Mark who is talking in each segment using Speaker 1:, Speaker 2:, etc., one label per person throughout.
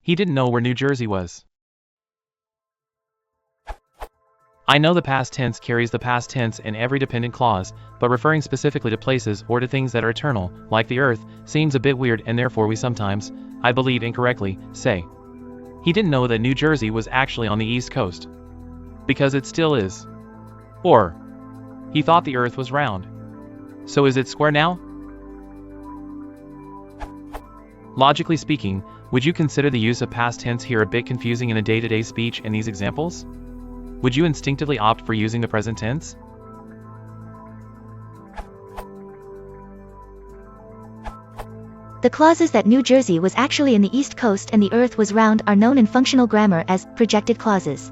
Speaker 1: He didn't know where New Jersey was. I know the past tense carries the past tense in every dependent clause, but referring specifically to places or to things that are eternal, like the earth, seems a bit weird, and therefore we sometimes, I believe incorrectly, say, he didn't know that New Jersey was actually on the East Coast. Because it still is. Or, he thought the earth was round. So is it square now? Logically speaking, would you consider the use of past tense here a bit confusing in a day-to-day speech in these examples? Would you instinctively opt for using the present tense?
Speaker 2: The clauses that New Jersey was actually in the East Coast and the earth was round are known in functional grammar as projected clauses.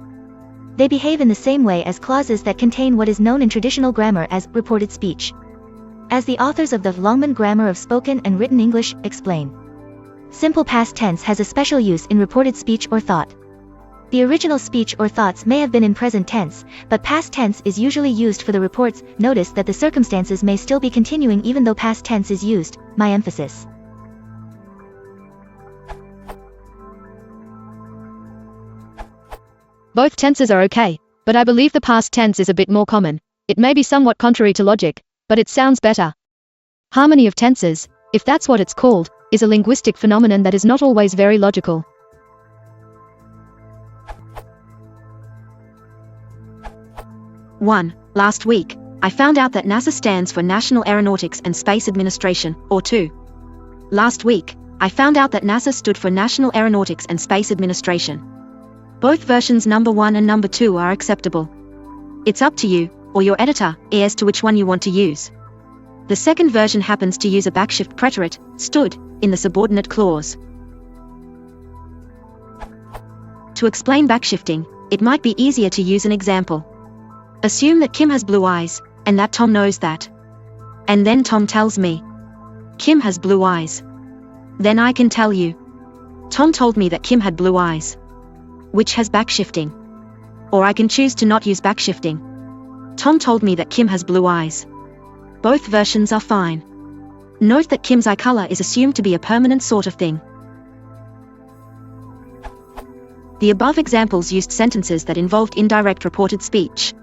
Speaker 2: They behave in the same way as clauses that contain what is known in traditional grammar as reported speech. As the authors of the Longman Grammar of Spoken and Written English explain, simple past tense has a special use in reported speech or thought. The original speech or thoughts may have been in present tense, but past tense is usually used for the reports. Notice that the circumstances may still be continuing even though past tense is used. My emphasis.
Speaker 3: Both tenses are okay, but I believe the past tense is a bit more common. It may be somewhat contrary to logic, but it sounds better. Harmony of tenses, if that's what it's called, is a linguistic phenomenon that is not always very logical.
Speaker 4: One, last week, I found out that NASA stands for National Aeronautics and Space Administration. Or 2. Last week, I found out that NASA stood for National Aeronautics and Space Administration. Both versions number 1 and number 2 are acceptable. It's up to you, or your editor, as to which one you want to use. The second version happens to use a backshift preterite, stood, in the subordinate clause. To explain backshifting, it might be easier to use an example. Assume that Kim has blue eyes, and that Tom knows that. And then Tom tells me, Kim has blue eyes. Then I can tell you, Tom told me that Kim had blue eyes. Which has backshifting. Or I can choose to not use backshifting. Tom told me that Kim has blue eyes. Both versions are fine. Note that Kim's eye color is assumed to be a permanent sort of thing. The above examples used sentences that involved indirect reported speech.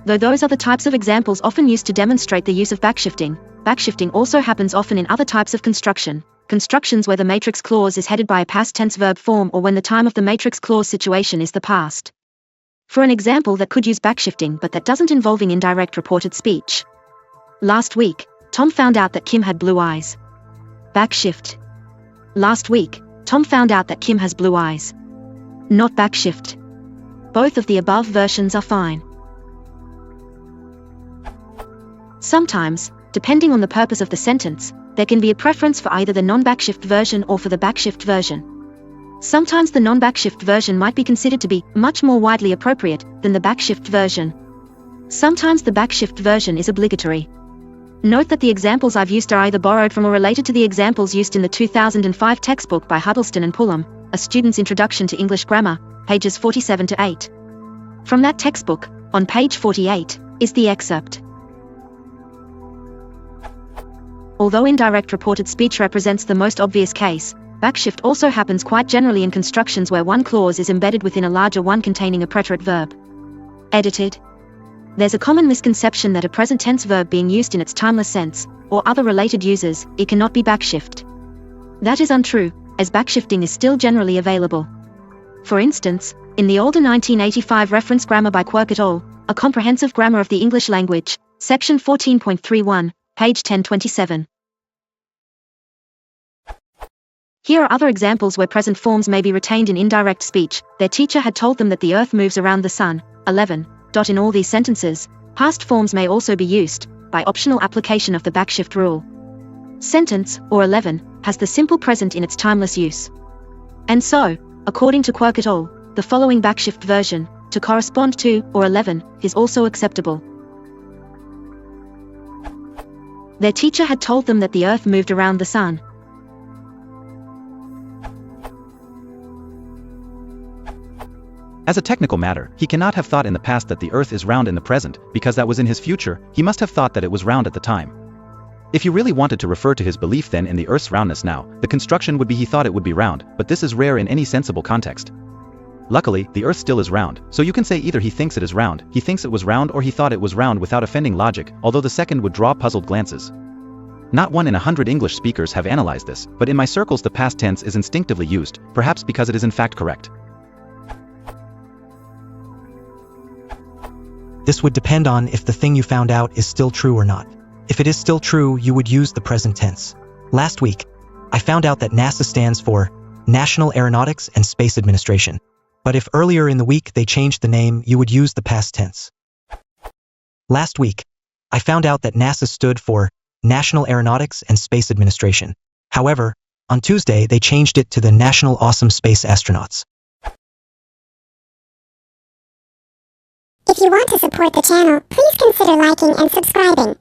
Speaker 4: Though those are the types of examples often used to demonstrate the use of backshifting, backshifting also happens often in other types of constructions where the matrix clause is headed by a past tense verb form or when the time of the matrix clause situation is the past. For an example that could use backshifting but that doesn't involving indirect reported speech. Last week, Tom found out that Kim had blue eyes. Backshift. Last week, Tom found out that Kim has blue eyes. Not backshift. Both of the above versions are fine. Sometimes, depending on the purpose of the sentence, there can be a preference for either the non-backshift version or for the backshift version. Sometimes the non-backshift version might be considered to be much more widely appropriate than the backshift version. Sometimes the backshift version is obligatory. Note that the examples I've used are either borrowed from or related to the examples used in the 2005 textbook by Huddleston and Pullum, A Student's Introduction to English Grammar, pages 47 to 8. From that textbook, on page 48, is the excerpt. Although indirect reported speech represents the most obvious case, backshift also happens quite generally in constructions where one clause is embedded within a larger one containing a preterite verb. Edited. There's a common misconception that a present tense verb being used in its timeless sense, or other related uses, it cannot be backshift. That is untrue, as backshifting is still generally available. For instance, in the older 1985 reference grammar by Quirk et al., A Comprehensive Grammar of the English Language, section 14.31, page 1027. Here are other examples where present forms may be retained in indirect speech. Their teacher had told them that the earth moves around the sun. 11. In all these sentences, past forms may also be used, by optional application of the backshift rule. Sentence, or 11, has the simple present in its timeless use. And so, according to Quirk et al., the following backshift version, to correspond to, or 11, is also acceptable. Their teacher had told them that the earth moved around the sun.
Speaker 5: As a technical matter, he cannot have thought in the past that the earth is round in the present, because that was in his future. He must have thought that it was round at the time. If you really wanted to refer to his belief then in the Earth's roundness now, the construction would be he thought it would be round, but this is rare in any sensible context. Luckily, the Earth still is round, so you can say either he thinks it is round, he thinks it was round, or he thought it was round without offending logic, although the second would draw puzzled glances. Not 1 in 100 English speakers have analyzed this, but in my circles the past tense is instinctively used, perhaps because it is in fact correct.
Speaker 6: This would depend on if the thing you found out is still true or not. If it is still true, you would use the present tense. Last week, I found out that NASA stands for National Aeronautics and Space Administration. But if earlier in the week they changed the name, you would use the past tense. Last week, I found out that NASA stood for National Aeronautics and Space Administration. However, on Tuesday they changed it to the National Awesome Space Astronauts.
Speaker 7: If you want to support the channel, please consider liking and subscribing.